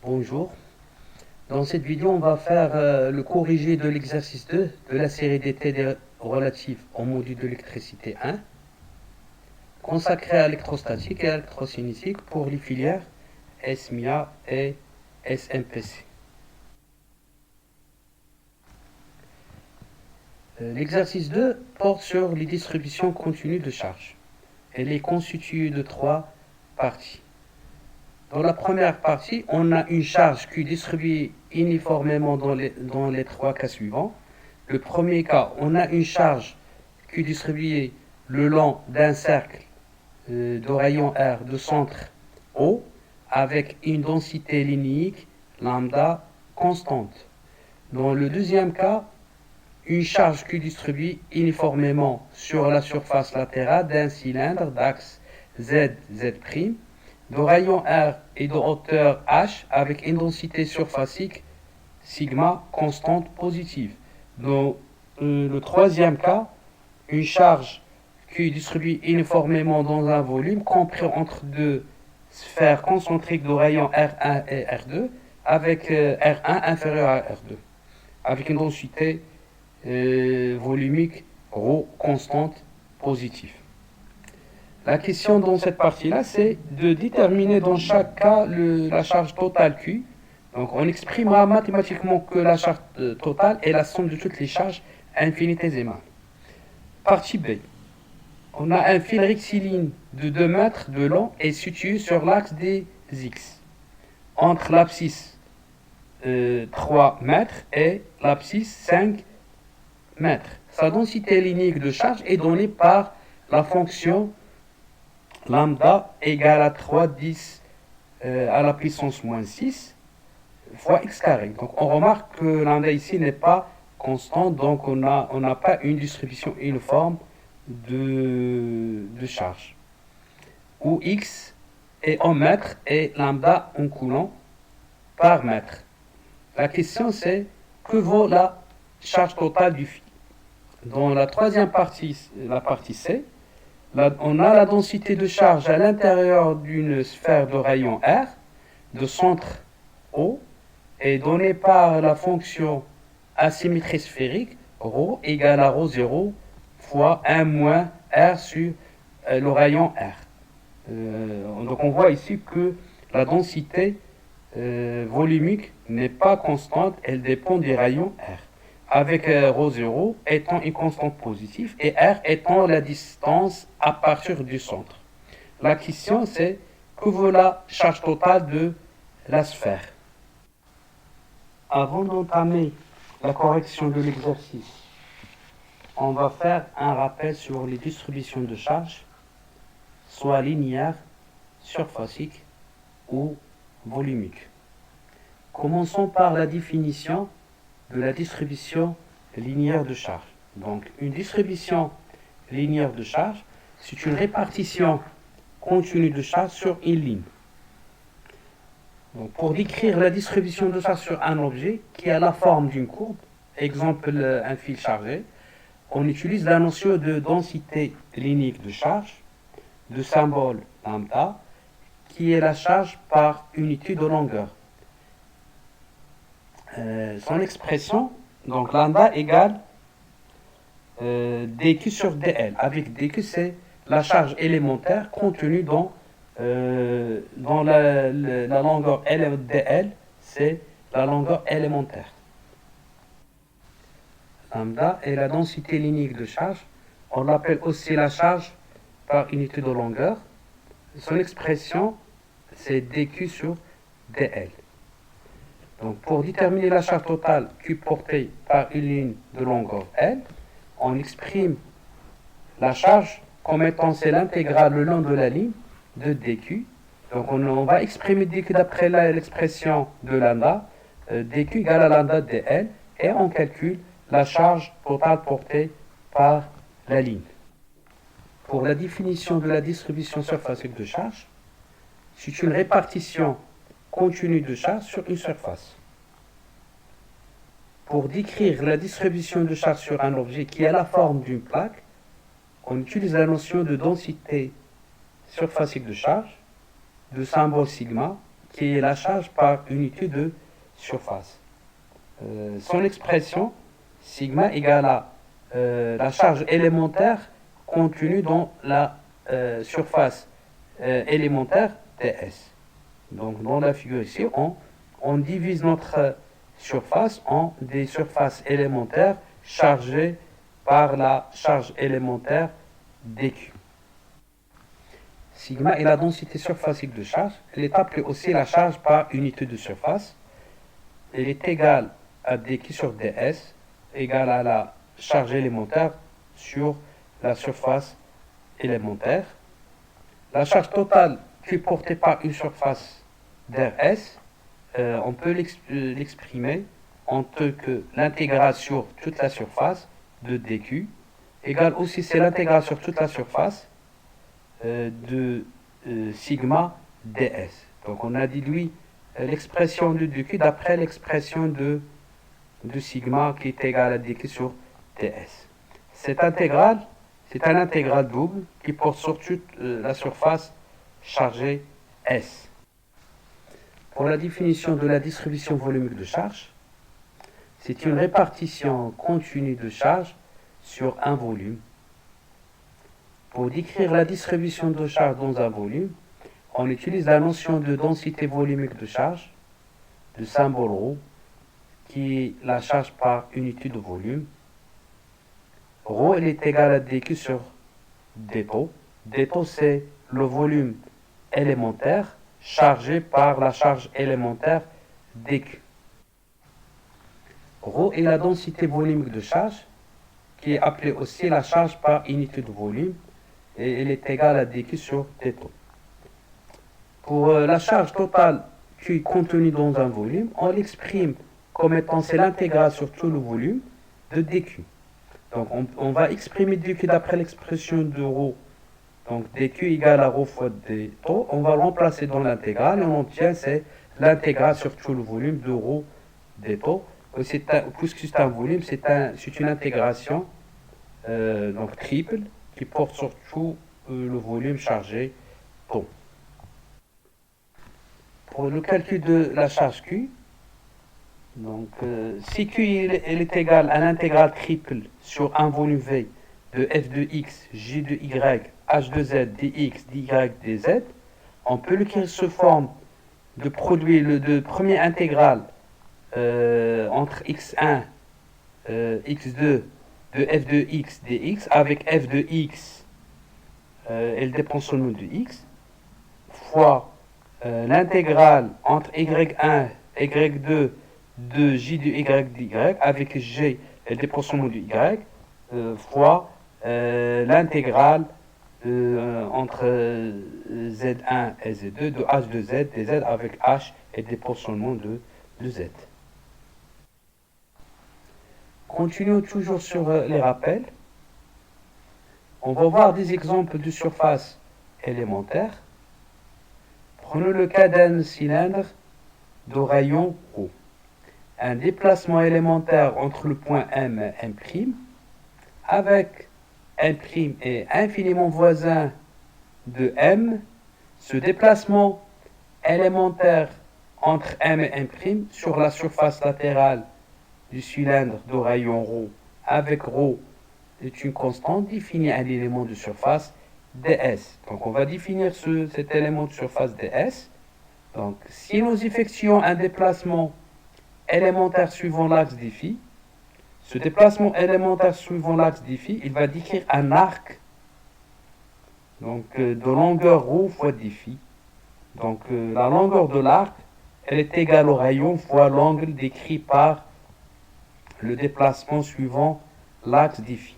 Bonjour. Dans cette vidéo, on va faire le corrigé de l'exercice 2 de la série des TD relatifs au module d'électricité 1, consacré à l'électrostatique et à l'électrocinétique pour les filières SMIA et SMPC. L'exercice 2 porte sur les distributions continues de charge. Elle est constituée de trois parties. Dans la première partie, on a une charge qui est distribuée uniformément dans les trois cas suivants. Le premier cas, on a une charge qui est distribuée le long d'un cercle de rayon R de centre O avec une densité linéique lambda constante. Dans le deuxième cas, une charge qui est distribuée uniformément sur la surface latérale d'un cylindre d'axe Z, Z', de rayon R et de hauteur H avec une densité surfacique sigma constante positive. Dans le troisième cas, une charge qui est distribuée uniformément dans un volume compris entre deux sphères concentriques de rayon R1 et R2 avec R1 inférieur à R2 avec une densité volumique ρ constante positive. La question dans cette partie-là, c'est de déterminer dans chaque cas la charge totale Q. Donc on exprimera mathématiquement que la charge totale est la somme de toutes les charges infinitésimales. Partie B. On a un fil rectiligne de 2 mètres de long et situé sur l'axe des X, entre l'abscisse 3 mètres et l'abscisse 5 mètres. Sa densité linéique de charge est donnée par la fonction lambda égale à 3,10 à la puissance moins 6 fois x carré. Donc on remarque que lambda ici n'est pas constant, donc on n'a pas une distribution uniforme de charge. Où x est en mètres et lambda en coulomb par mètre. La question c'est que vaut la charge totale du fil. Dans la troisième partie, la partie C, on a la densité de charge à l'intérieur d'une sphère de rayon R, de centre O, est donnée par la fonction asymétrie sphérique ρ égale à ρ0 fois 1 moins R sur le rayon R. Donc on voit ici que la densité volumique n'est pas constante, elle dépend des rayons R. Avec ρ0 étant une constante positive et R étant la distance à partir du centre. La question c'est que vaut la charge totale de la sphère. Avant d'entamer la correction de l'exercice, on va faire un rappel sur les distributions de charges, soit linéaires, surfaciques ou volumiques. Commençons par la définition de la distribution linéaire de charge. Donc, une distribution linéaire de charge, c'est une répartition continue de charge sur une ligne. Donc, pour décrire la distribution de charge sur un objet qui a la forme d'une courbe, exemple un fil chargé, on utilise la notion de densité linéique de charge, de symbole lambda, qui est la charge par unité de longueur. Son expression, donc lambda égale dq sur dl, avec dq c'est la charge élémentaire contenue dans la longueur dl, c'est la longueur élémentaire. Lambda est la densité linéique de charge, on l'appelle aussi la charge par unité de longueur. Son expression c'est dq sur dl. Donc, pour déterminer la charge totale Q portée par une ligne de longueur L, on exprime la charge comme étant celle intégrale le long de la ligne de dQ. Donc, on va exprimer dQ d'après l'expression de lambda, dQ égale à lambda dL, et on calcule la charge totale portée par la ligne. Pour la définition de la distribution surfacique de charge, c'est une répartition continue de charge sur une surface. Pour décrire la distribution de charge sur un objet qui a la forme d'une plaque, on utilise la notion de densité surfacique de charge, de symbole sigma, qui est la charge par unité de surface. Son expression, sigma égale à la charge élémentaire contenue dans la surface élémentaire ds. Donc dans la figure ici, on divise notre surface en des surfaces élémentaires chargées par la charge élémentaire dq. Sigma est la densité surfacique de charge. Elle est appelée aussi la charge par unité de surface. Elle est égale à dq sur ds, égale à la charge élémentaire sur la surface élémentaire. La charge totale qui est portée par une surface drs, on peut l'exprimer en tant que l'intégrale sur toute la surface de dq, égale aussi, c'est l'intégrale sur toute la surface de sigma ds. Donc on a déduit l'expression de dq d'après l'expression de sigma qui est égale à dq sur ds. Cette intégrale, c'est un intégral double qui porte sur toute la surface chargée S. Pour la définition de la distribution volumique de charge, c'est une répartition continue de charge sur un volume. Pour décrire la distribution de charge dans un volume, on utilise la notion de densité volumique de charge, de symbole ρ, qui est la charge par unité de volume. Ρ, elle est égale à dq sur dτ. dτ, c'est le volume élémentaire chargé par la charge élémentaire dq. Ρ est la densité volumique de charge, qui est appelée aussi la charge par unité de volume, et elle est égale à dq sur dτ. Pour la charge totale qui est contenue dans un volume, on l'exprime comme étant c'est l'intégrale sur tout le volume de dq. Donc on va exprimer dq d'après l'expression de ρ. Donc dq égale à ρ fois dτ. On va le remplacer dans l'intégrale et on obtient c'est l'intégrale sur tout le volume de ρ dτ. Puisque c'est un volume, c'est une intégration donc triple qui porte sur tout le volume chargé τ. Pour le calcul de la charge Q, donc si Q elle est égale à l'intégrale triple sur un volume V de f de x, j de y, h de z, dx, dy, dz, on peut l'écrire sous forme de produit de premier intégral entre x1, x2 de f de x dx avec f de x, elle dépend seulement de x, fois l'intégrale entre y1, y2 de j de y dy avec g, elle dépend seulement de y, fois l'intégrale entre z1 et z2 de h de z dz avec h, elle dépend seulement de z. Continuons toujours sur les rappels. On va voir des exemples de surface élémentaire. Prenons le cas d'un cylindre de rayon O. Un déplacement élémentaire entre le point M et M', avec M' est infiniment voisin de M. Ce déplacement élémentaire entre M et M' sur la surface latérale du cylindre de rayon ρ avec ρ est une constante définie à l'élément de surface ds. Donc on va définir cet élément de surface ds. Donc si nous effectuons un déplacement élémentaire suivant l'axe des phi, ce déplacement élémentaire suivant l'axe des phi, il va décrire un arc donc, de longueur ρ fois d phi. Donc la longueur de l'arc, elle est égale au rayon fois l'angle décrit par le déplacement suivant l'axe des phi.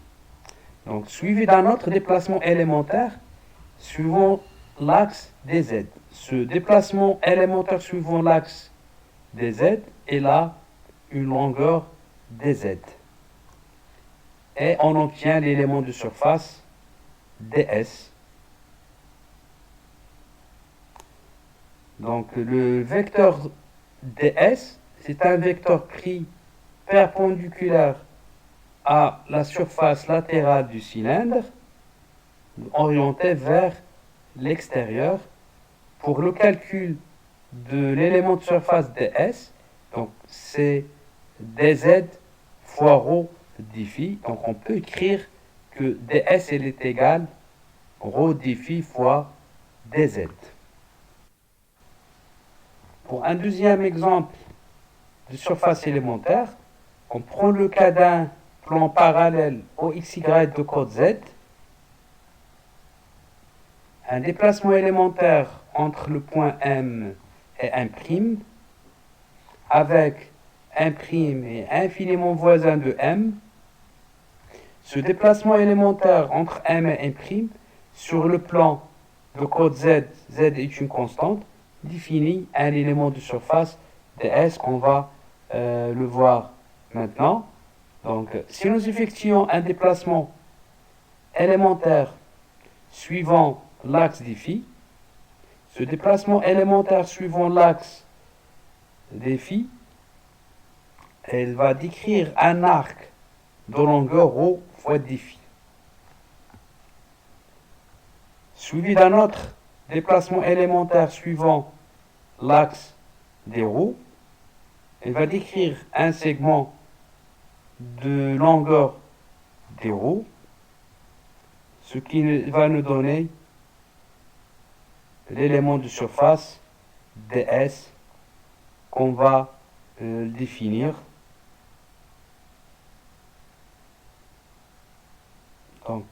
Donc suivi d'un autre déplacement élémentaire suivant l'axe dz. Ce déplacement élémentaire suivant l'axe dz est là une longueur dz. Et on obtient l'élément de surface ds. Donc le vecteur ds, c'est un vecteur pris perpendiculaire à la surface latérale du cylindre, orienté vers l'extérieur. Pour le calcul de l'élément de surface ds, donc c'est dz fois ρ dφ. Donc on peut écrire que ds elle est égale ρ dφ fois dz. Pour un deuxième exemple de surface élémentaire, on prend le cas d'un plan parallèle au xy de code z, un déplacement élémentaire entre le point M et 1', avec 1' et infiniment voisin de M. Ce déplacement élémentaire entre M et 1' sur le plan de code Z, Z est une constante, définit un élément de surface ds qu'on va le voir maintenant. Donc, si nous effectuons un déplacement élémentaire suivant l'axe dφ, ce déplacement élémentaire suivant l'axe dφ, elle va décrire un arc de longueur ρ fois dφ, suivi d'un autre déplacement élémentaire suivant l'axe des ρ. Elle va décrire un segment de longueur des ρ, ce qui va nous donner l'élément de surface ds qu'on va définir. Donc,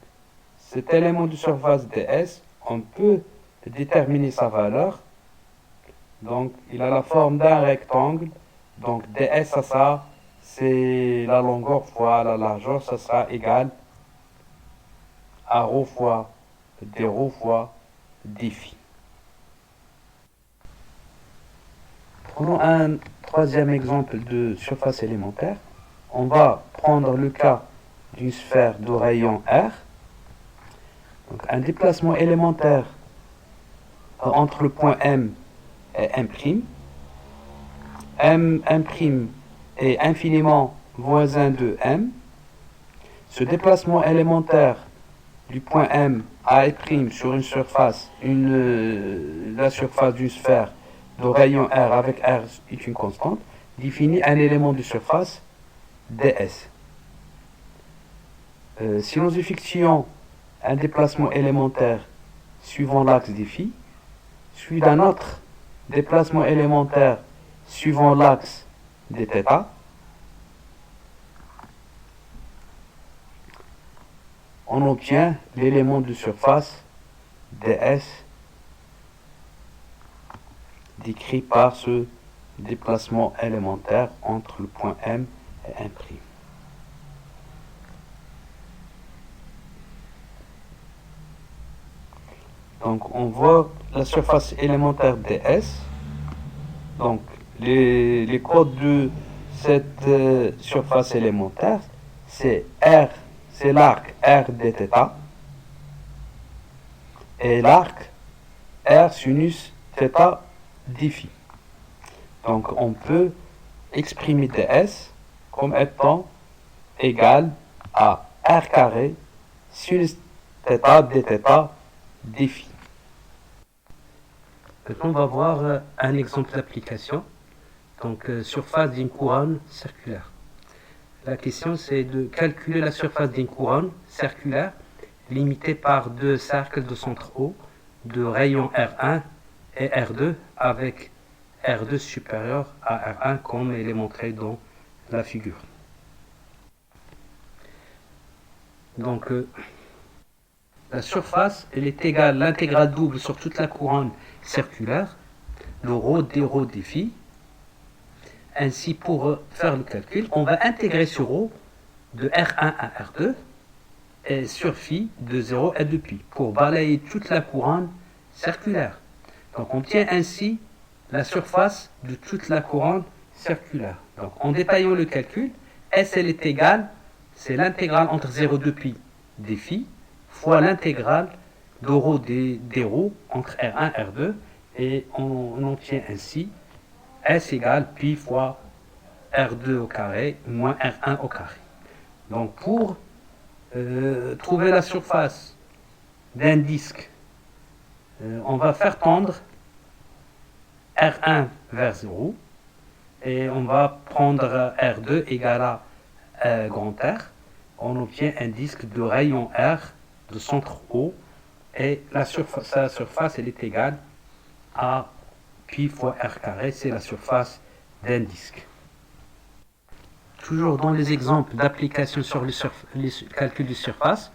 cet élément de surface ds, on peut déterminer sa valeur. Donc, il a la forme d'un rectangle. Donc, ds, ça c'est la longueur fois la largeur, ça sera égal à ρ fois dρ fois dφ. Prenons un troisième exemple de surface élémentaire. On va prendre le cas d'une sphère de rayon R. Donc, un déplacement élémentaire entre le point M et 1'. M1' est infiniment voisin de M. Ce déplacement élémentaire du point M à 1' sur une surface, la surface d'une sphère de rayon R avec R est une constante, définit un élément de surface ds. Si nous effectuons un déplacement élémentaire suivant l'axe dφ, suivi d'un autre déplacement élémentaire suivant l'axe dθ, on obtient l'élément de surface ds décrit par ce déplacement élémentaire entre le point M et 1'. Donc on voit la surface élémentaire ds. Donc les codes de cette surface élémentaire, c'est R, c'est l'arc R dθ et l'arc R sinus θ dφ. Donc on peut exprimer ds comme étant égal à R carré sinus θ dθ dφ. Maintenant, on va voir un exemple d'application. Donc, surface d'une couronne circulaire. La question, c'est de calculer la surface d'une couronne circulaire limitée par deux cercles de centre O, de rayon R1 et R2, avec R2 supérieur à R1, comme il est montré dans la figure. Donc, la surface, elle est égale à l'intégrale double sur toute la couronne circulaire, le ρ dρ dφ. Ainsi, pour faire le calcul, on va intégrer sur ρ de R1 à R2 et sur phi de 0 à 2π pour balayer toute la couronne circulaire. Donc on obtient ainsi la surface de toute la couronne circulaire. Donc en détaillant le calcul, S elle est égale, c'est l'intégrale entre 0 et 2π dφ fois l'intégrale de ρ dρ entre R1 et R2 et on obtient ainsi S égale pi fois R2 au carré moins R1 au carré. Donc pour trouver la surface d'un disque, on va faire tendre R1 vers 0. Et on va prendre R2 égale à grand R. On obtient un disque de rayon R de centre O. Et sa surface elle est égale à pi fois R carré. C'est la surface d'un disque. Toujours dans les exemples d'application sur les calculs de surface,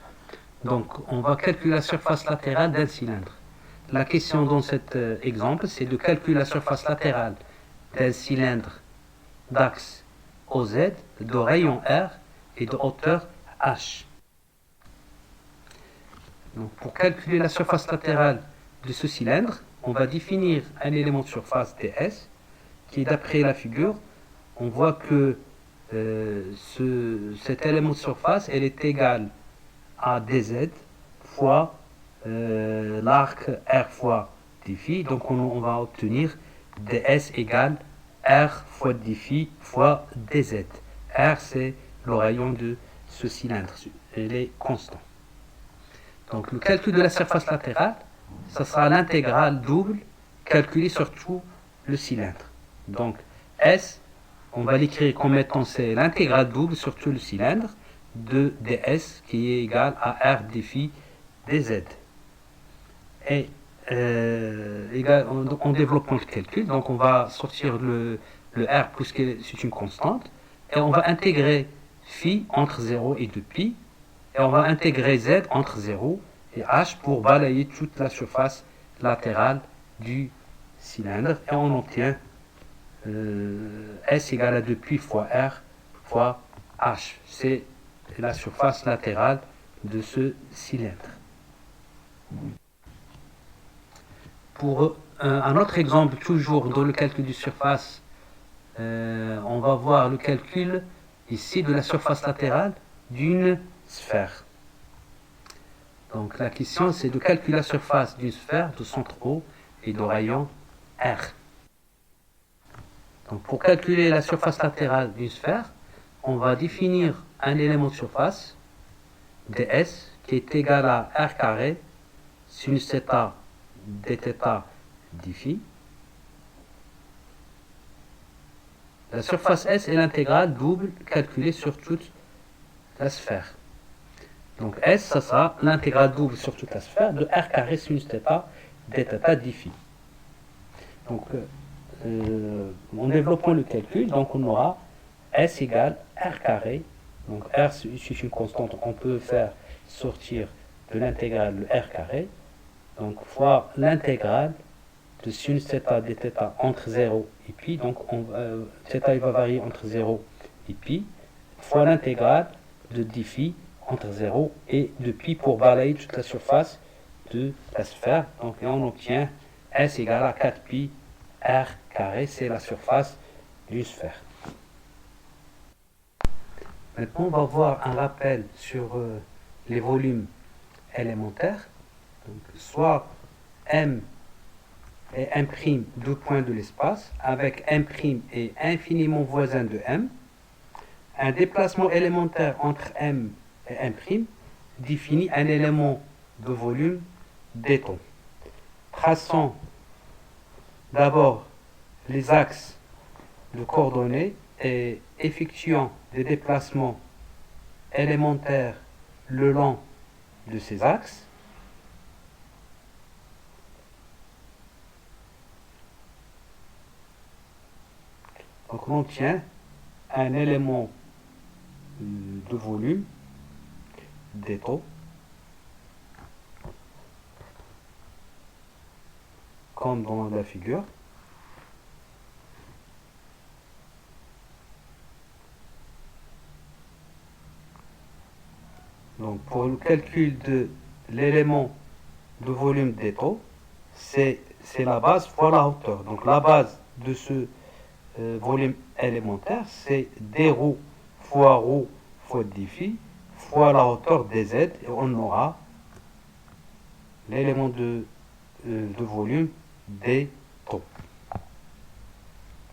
donc on va calculer la surface latérale d'un cylindre. La question dans cet exemple, c'est de calculer la surface latérale d'un cylindre d'axe OZ, de rayon R et de hauteur H. Donc pour calculer la surface latérale de ce cylindre, on va définir un élément de surface ds qui est d'après la figure, on voit que cet élément de surface elle est égal à dz fois l'arc r fois dφ. Donc on va obtenir ds égale r fois dφ fois dz. R c'est le rayon de ce cylindre, il est constant. Donc le calcul de la surface latérale, ça sera l'intégrale double calculée sur tout le cylindre. Donc S, on va l'écrire comme étant c'est l'intégrale double sur tout le cylindre de ds qui est égal à r dφ dz. Et en développant le calcul, donc on va sortir le r puisque c'est une constante, et on va intégrer phi entre 0 et 2pi, et on va intégrer z entre 0 et h pour balayer toute la surface latérale du cylindre, et on obtient S égale à 2pi fois R fois H. C'est la surface latérale de ce cylindre. Pour un autre exemple, toujours dans le calcul de surface, on va voir le calcul ici de la surface latérale d'une sphère. Donc la question c'est de calculer la surface d'une sphère de centre O et de rayon R. Donc pour calculer la surface latérale d'une sphère, on va définir un élément de surface, ds, qui est égal à r carré sinus θ dθ dφ. La surface S est l'intégrale double calculée sur toute la sphère. Donc S, ça sera l'intégrale double sur toute la sphère de r carré sinus θ dθ dφ. Donc en développant le calcul, donc on aura S égale R carré. Donc R c'est une constante, on peut faire sortir de l'intégrale le R carré. Donc fois l'intégrale de sinus θ dθ entre 0 et pi. Donc θ il va varier entre 0 et pi. Fois l'intégrale de dφ entre 0 et de pi pour balayer toute la surface de la sphère. Donc là on obtient S égale à 4 pi R carré, c'est la surface d'une sphère. Maintenant, on va voir un rappel sur les volumes élémentaires. Donc, soit M et M', deux points de l'espace, avec M' est infiniment voisin de M. Un déplacement élémentaire entre M et M' définit un élément de volume d'éton. Traçons d'abord les axes de coordonnées et effectuant des déplacements élémentaires le long de ces axes. Donc on obtient un élément de volume d'étau comme dans la figure. Donc pour le calcul de l'élément de volume d'étau, c'est la base fois la hauteur. Donc la base de ce volume élémentaire, c'est d ρ fois ρ fois dφ fois la hauteur dz, et on aura l'élément de volume d tau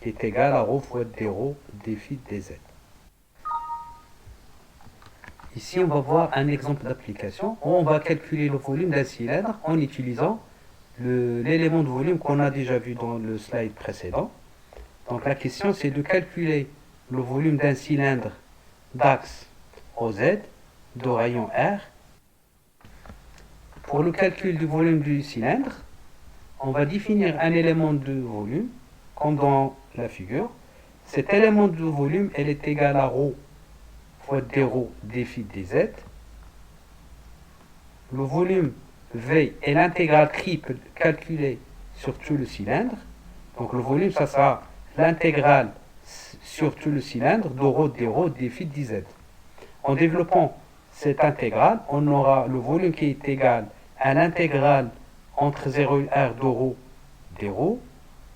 qui est égal à ρ fois d ρ dφ dz. Ici, on va voir un exemple d'application où on va calculer le volume d'un cylindre en utilisant l'élément de volume qu'on a déjà vu dans le slide précédent. Donc la question c'est de calculer le volume d'un cylindre d'axe OZ de rayon R. Pour le calcul du volume du cylindre, on va définir un élément de volume, comme dans la figure. Cet élément de volume, elle est égale à ρ fois dρ dφ dz. Le volume V est l'intégrale triple calculée sur tout le cylindre. Donc le volume, ça sera l'intégrale sur tout le cylindre de ρ dρ dφ dz. En développant cette intégrale, on aura le volume qui est égal à l'intégrale entre 0 et R de ρ dρ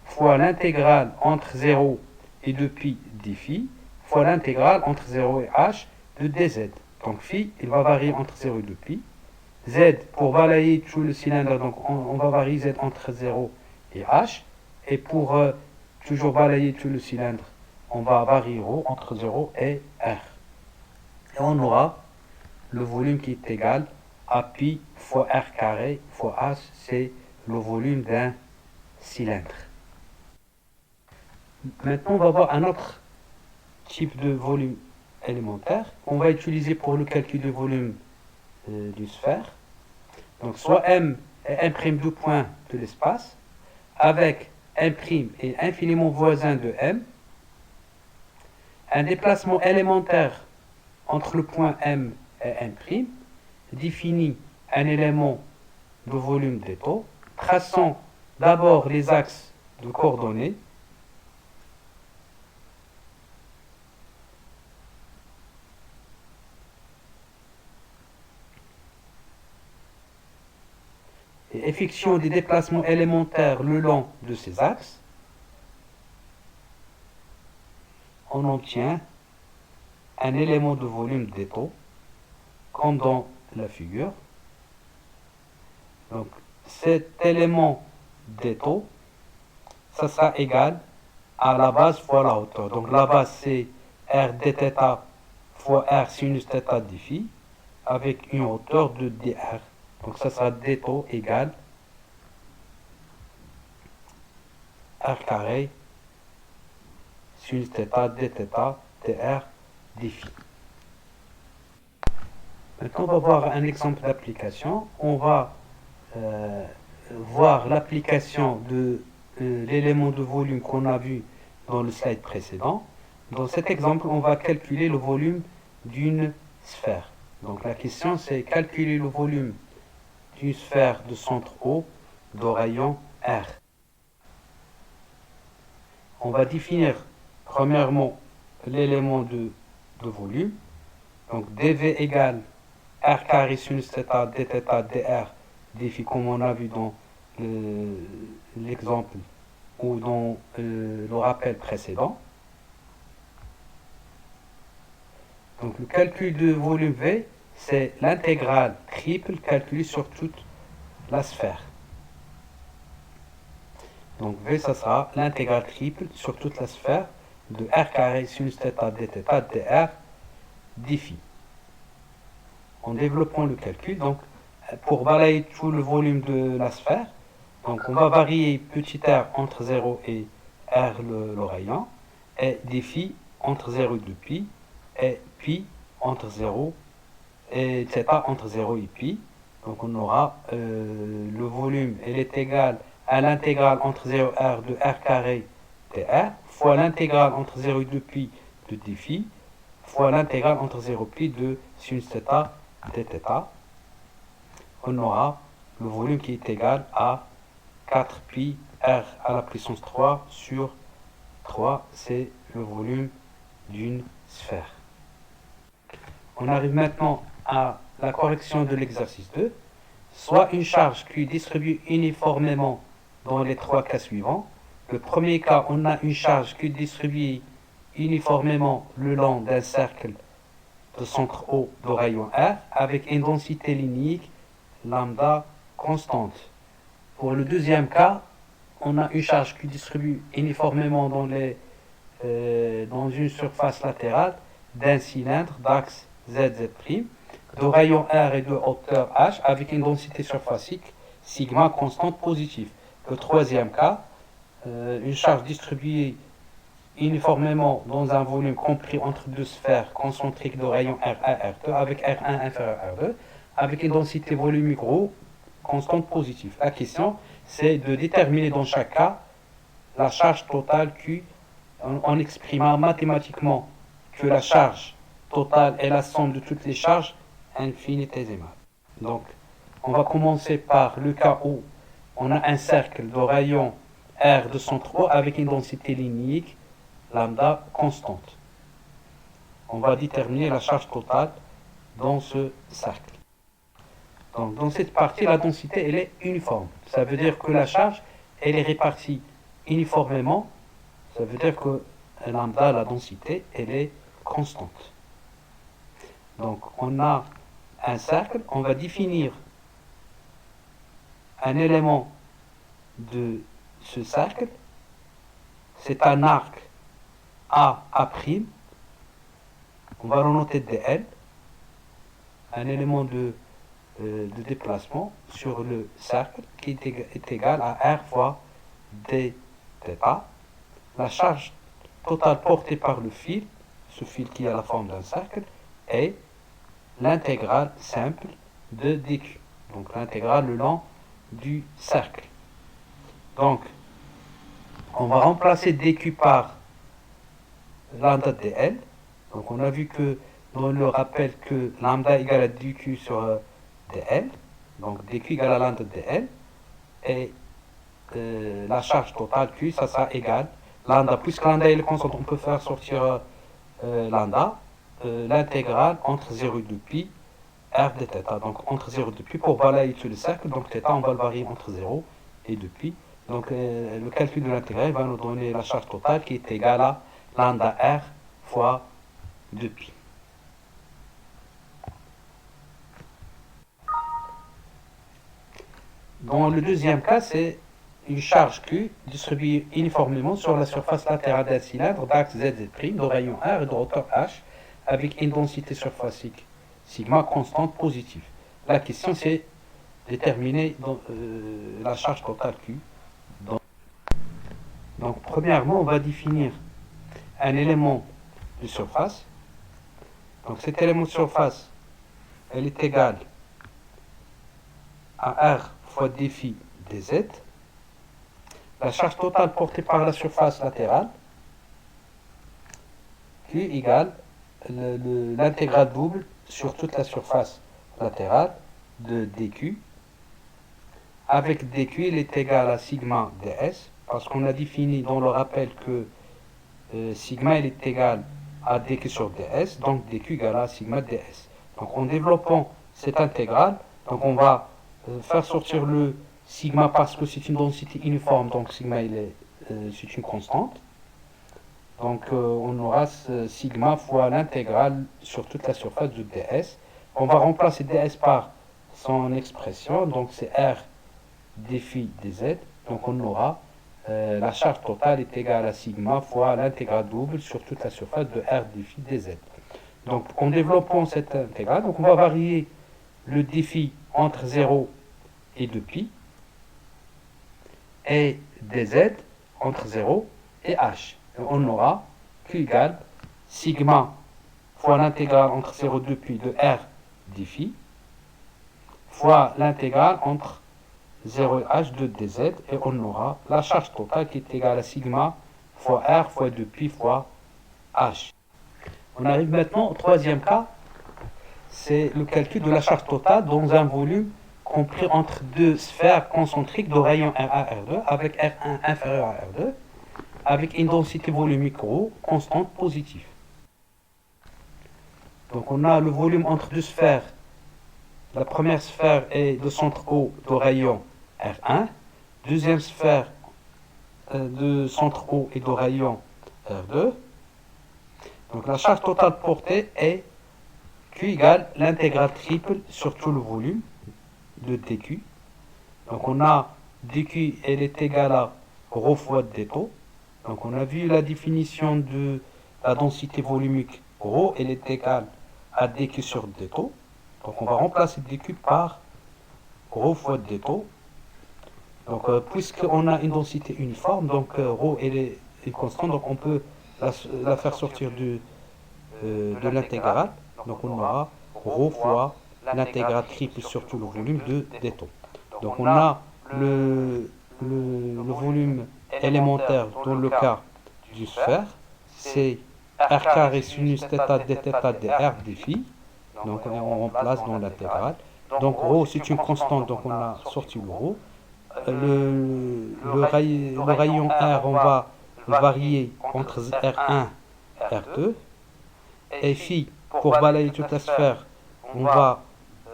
fois l'intégrale entre 0 et 2π dφ fois l'intégrale entre 0 et h de dz. Donc phi, il va varier entre 0 et 2π. Z, pour balayer tout le cylindre, donc on va varier Z entre 0 et h. Et pour toujours balayer tout le cylindre, on va varier ρ entre 0 et r. Et on aura le volume qui est égal à pi fois r carré fois h, c'est le volume d'un cylindre. Maintenant, on va voir un autre type de volume élémentaire qu'on va utiliser pour le calcul du volume d'une sphère. Donc soit M est M' point de l'espace, avec M' est infiniment voisin de M, un déplacement élémentaire entre le point M et M' définit un élément de volume d'étau, traçant d'abord les axes de coordonnées. Et effectuant des déplacements élémentaires le long de ces axes, on obtient un élément de volume d'étau, comme dans la figure. Donc, cet élément d'étau, ça sera égal à la base fois la hauteur. Donc, la base, c'est r dθ fois r sinus θ dφ, avec une hauteur de dr. Donc, ça sera d'étau égale r carré sinus θ dθ dr dφ. Maintenant, on va voir un exemple d'application. On va voir l'application de l'élément de volume qu'on a vu dans le slide précédent. Dans cet exemple, on va calculer le volume d'une sphère. Donc la question, c'est calculer le volume d'une sphère de centre O de rayon R. On va définir premièrement l'élément de volume. Donc dV égale R carré sinus θ dθ dr dφ, comme on a vu dans l'exemple ou dans le rappel précédent. Donc le calcul de volume V, c'est l'intégrale triple calculée sur toute la sphère. Donc V, ça sera l'intégrale triple sur toute la sphère de R carré sinus θ dθ dr dφ. En développant le calcul, donc pour balayer tout le volume de la sphère, donc on va varier petit r entre 0 et r le rayon, et dφ entre 0 et 2π, et pi entre 0 et θ entre 0 et pi. Donc on aura le volume, elle est égale à l'intégrale entre 0 et r de r carré dr, fois l'intégrale entre 0 et 2π de dφ, fois l'intégrale entre 0 et pi de sinus θ dθ. On aura le volume qui est égal à 4π r à la puissance 3 sur 3, c'est le volume d'une sphère. On arrive maintenant à la correction de l'exercice 2. Soit une charge qui est distribuée uniformément dans les trois cas suivants. Le premier cas, on a une charge qui est distribuée uniformément le long d'un cercle de centre O de rayon R avec une densité linéaire lambda constante. Pour le deuxième cas, on a une charge qui distribue uniformément dans une surface latérale d'un cylindre d'axe ZZ', de rayon R et de hauteur H, avec une densité surfacique sigma constante positive. Le troisième cas, une charge distribuée uniformément dans un volume compris entre deux sphères concentriques de rayon R1, R2, avec R1 inférieur à R2, avec une densité volumique ρ constante positive. La question, c'est de déterminer dans chaque cas la charge totale Q en exprimant mathématiquement que la charge totale est la somme de toutes les charges infinitésimales. Donc, on va commencer par le cas où on a un cercle de rayon R de centre O avec une densité linéique lambda constante. On va déterminer la charge totale dans ce cercle. Donc, dans cette partie, la densité elle est uniforme. Ça veut dire que la charge elle est répartie uniformément. Ça veut dire que lambda, la densité, elle est constante. Donc, on a un cercle, on va définir un élément de ce cercle. C'est un arc A'. On va le noter dl, un élément de déplacement sur le cercle qui est égal à R fois dθ. La charge totale portée par le fil, ce fil qui a la forme d'un cercle, est l'intégrale simple de dq. Donc l'intégrale le long du cercle. Donc, on va remplacer dq par lambda dl. Donc on a vu que dans le rappel que lambda égale à dq sur dl. Donc dq égale à lambda dl. Et la charge totale q, ça sera égal lambda. Puisque lambda est constante, on peut faire sortir lambda. L'intégrale entre 0 et 2pi r de θ. Donc entre 0 et 2pi pour balayer tout le cercle. Donc θ, on va le varier entre 0 et 2pi. Donc le calcul de l'intégrale va nous donner la charge totale qui est égale à lambda r fois 2pi. Dans le deuxième cas, c'est une charge Q distribuée uniformément sur la surface latérale d'un cylindre d'axe ZZ' de rayon R et de hauteur H avec une densité surfacique sigma constante positive. La question c'est déterminer la charge totale Q. Donc premièrement, on va définir un élément de surface. Donc cet élément de surface, elle est égale à R fois dφ dz. La charge totale portée par la surface latérale, Q égale l'intégrale double sur toute la surface latérale de dq. Avec dq, il est égal à sigma ds, parce qu'on a défini dans le rappel que sigma il est égal à dq sur ds, donc dq égale à sigma ds. Donc en développant cette intégrale, donc on va faire sortir le sigma parce que c'est une densité uniforme, donc sigma c'est une constante. Donc on aura sigma fois l'intégrale sur toute la surface de ds. On va remplacer ds par son expression, donc c'est r dφ dz. Donc on aura la charge totale est égale à sigma fois l'intégrale double sur toute la surface de r dφ dz. Donc en développant cette intégrale, donc on va varier le dφ entre 0 et 2pi et dz entre 0 et h. Et on aura Q égale sigma fois l'intégrale entre 0 et 2pi de r dφ fois l'intégrale entre 0 et h de dz, et on aura la charge totale qui est égale à sigma fois r fois 2pi fois h. On arrive maintenant au troisième cas, c'est le calcul de la charge totale dans un volume compris entre deux sphères concentriques de rayon R1, R2 avec R1 inférieur à R2 avec une densité volumique ρ constante positive. Donc on a le volume entre deux sphères. La première sphère est de centre O de rayon R1, deuxième sphère de centre O et de rayon R2. Donc la charge totale portée est Q égale l'intégrale triple sur tout le volume de dQ. Donc on a dQ, elle est égale à ρ fois dτ. Donc on a vu la définition de la densité volumique ρ, elle est égale à dQ sur dτ. Donc on va remplacer dQ par ρ fois dτ. Donc, puisqu'on a une densité uniforme, donc ρ elle est constante, donc on peut la faire sortir de l'intégrale. Donc, on aura ρ fois l'intégrale triple sur tout le volume de d'étau. Donc, on a le volume élémentaire dans le cas d'une sphère, c'est r carré sinus θ d θ dr d phi. Donc, on remplace dans l'intégrale. Donc, ρ c'est une constante, donc on a sorti le ρ. Le rayon R, on va varier entre R1 et R2. Et phi, pour balayer toute la sphère, on va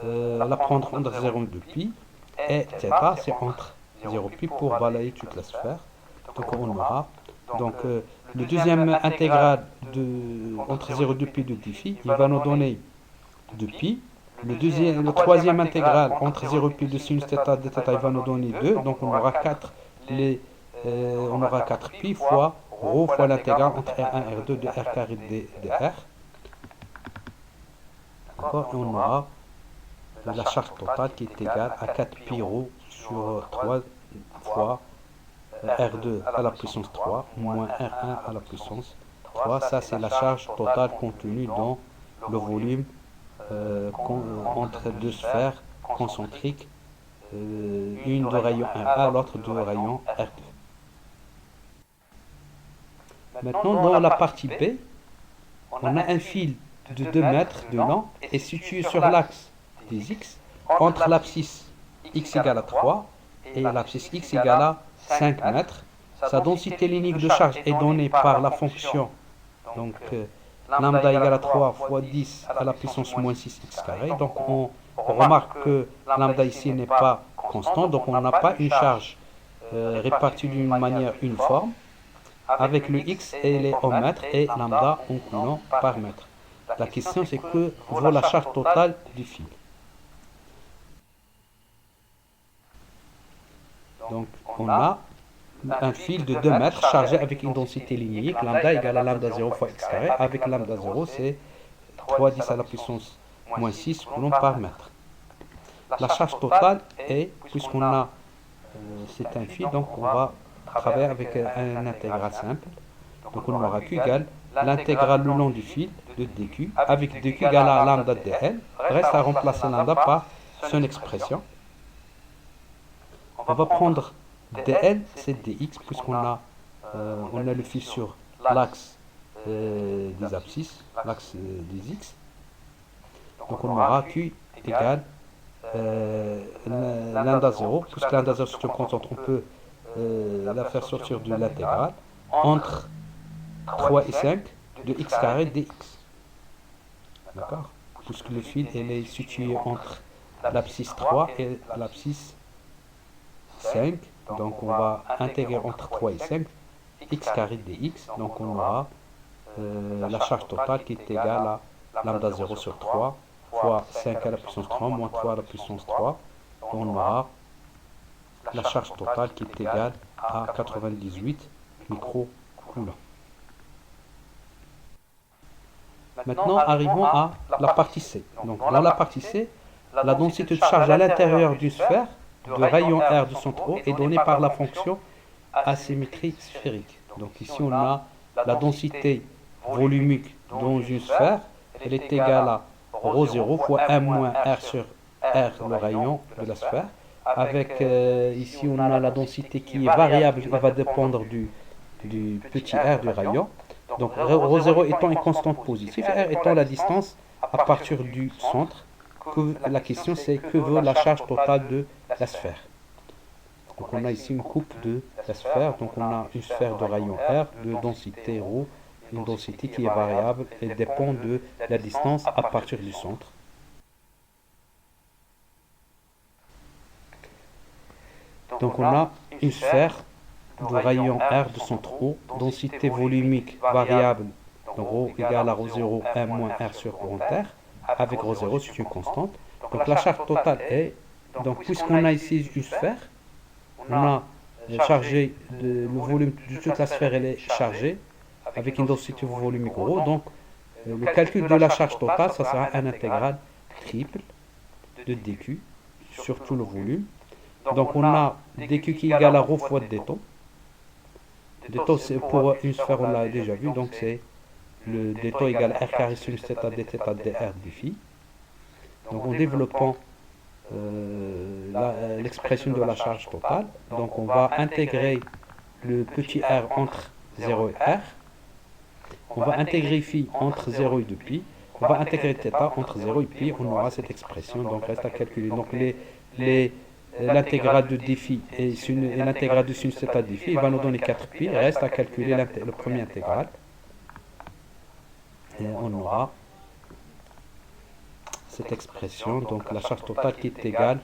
la prendre entre 0 et 2 pi. Et θ, c'est entre 0 pi pour balayer toute la sphère. Donc on aura le deuxième intégral entre 0 et 2 pi de d phi, il va nous donner 2 pi. Le troisième intégral entre 0 et pi de sinus θ d θ, il va nous donner 2. Donc on aura 4 pi fois ρ fois l'intégrale entre R1 et R2 de R carré de R. D'accord. Et on aura la charge totale qui est égale à 4 pi ρ sur 3 fois R2 à la puissance 3 moins R1 à la puissance 3. Ça, c'est la charge totale contenue dans le volume entre deux sphères concentriques, une de rayon R1, l'autre de rayon R2. Maintenant, dans la partie B, on a un fil de 2 mètres de long et situé sur l'axe des X entre l'abscisse X égale à 3 et l'abscisse X égale à 5 mètres. Sa densité linéaire de charge est donnée par la fonction donc lambda égale à 3 fois 10 à la puissance moins 6 x carré. Donc on remarque que lambda ici n'est pas constant, donc on n'a pas une charge répartie d'une manière uniforme, avec le x et les en mètres et lambda en coulomb par mètre. La question c'est que vaut la charge totale du fil. Donc on a un fil de 2 mètres chargé avec une densité linéaire, lambda égale à lambda 0 fois x carré. Avec lambda 0, c'est 3 10 à la puissance moins 6 coulombs par mètre. La charge totale est, puisqu'on a, c'est un fil, donc on va travailler avec un intégral simple. Donc on aura Q égale l'intégrale le long du fil de dq, avec dq égale à lambda dl. Reste à remplacer lambda par son expression. On va prendre dl, c'est dx, puisqu'on a, le fil sur l'axe des abscisses, l'axe des x. Donc on aura Q égale lambda 0, puisque lambda 0 c'est une constante, on peut la faire sortir de l'intégrale, entre 3 et 5 de x carré dx. D'accord. Puisque le fil est situé entre l'abscisse 3 et l'abscisse 5. Donc on va intégrer entre 3 et 5 x carré dx. Donc on aura la charge totale qui est égale à lambda 0 sur 3 fois 5 à la puissance 3 moins 3 à la puissance 3. On aura la charge totale qui est égale à 98 microcoulombs. Maintenant, arrivons à la partie C. Donc, dans la partie C, la densité de charge à l'intérieur d'une sphère de rayon R de son trou est donnée par la fonction asymétrie sphérique. Donc, ici, on a la densité volumique dans une sphère. Elle est égale à ρ0 fois 1 moins R sur R, le rayon de la sphère. Avec, ici, on a la densité qui est variable, elle va dépendre du petit r du rayon. Donc ρ0 étant une constante positive, r étant la distance à partir du centre. La question c'est que vaut la charge totale de la sphère. Donc on a ici une coupe de la sphère, donc on a une sphère de rayon r de densité ρ, une densité qui est variable et dépend de la distance à partir du centre. Donc on a une sphère de rayon R de son trou, densité volumique variable, donc ρ égale à ρ0, 1 moins R sur rond R, avec ρ0 c'est une constante. Donc la charge totale est, donc puisqu'on a ici une sphère, on a chargé, le volume de toute la sphère elle est chargée, avec une densité volumique ρ, donc le calcul de la charge totale, ça sera un intégral triple de dq sur tout le volume. Donc on a dq qui est égal à ρ fois dτ. Dτ c'est pour une sphère, on l'a déjà vu, donc c'est le dτ égale r carré sinus θ dθ dr dφ. Donc en développant l'expression de la charge totale, donc on va intégrer le petit r entre 0 et r, on va intégrer phi entre 0 et 2π, on va intégrer θ entre 0 et π, on aura cette expression, donc reste à calculer. Donc l'intégrale de dφ et l'intégrale de sinus θ dφ, il va nous donner 4π, reste à calculer le premier intégral, et on aura cette expression, donc la charge totale qui est égale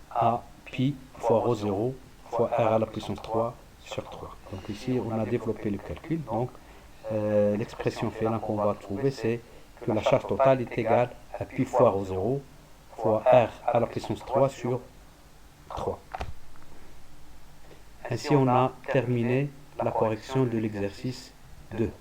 à pi fois ρ0 fois r à la puissance 3 sur 3. Donc ici on a développé le calcul, donc l'expression finale qu'on va trouver, c'est que la charge totale est égale à pi fois ρ0 fois r à la puissance 3 sur 3. Ainsi on a terminé la correction de l'exercice 2.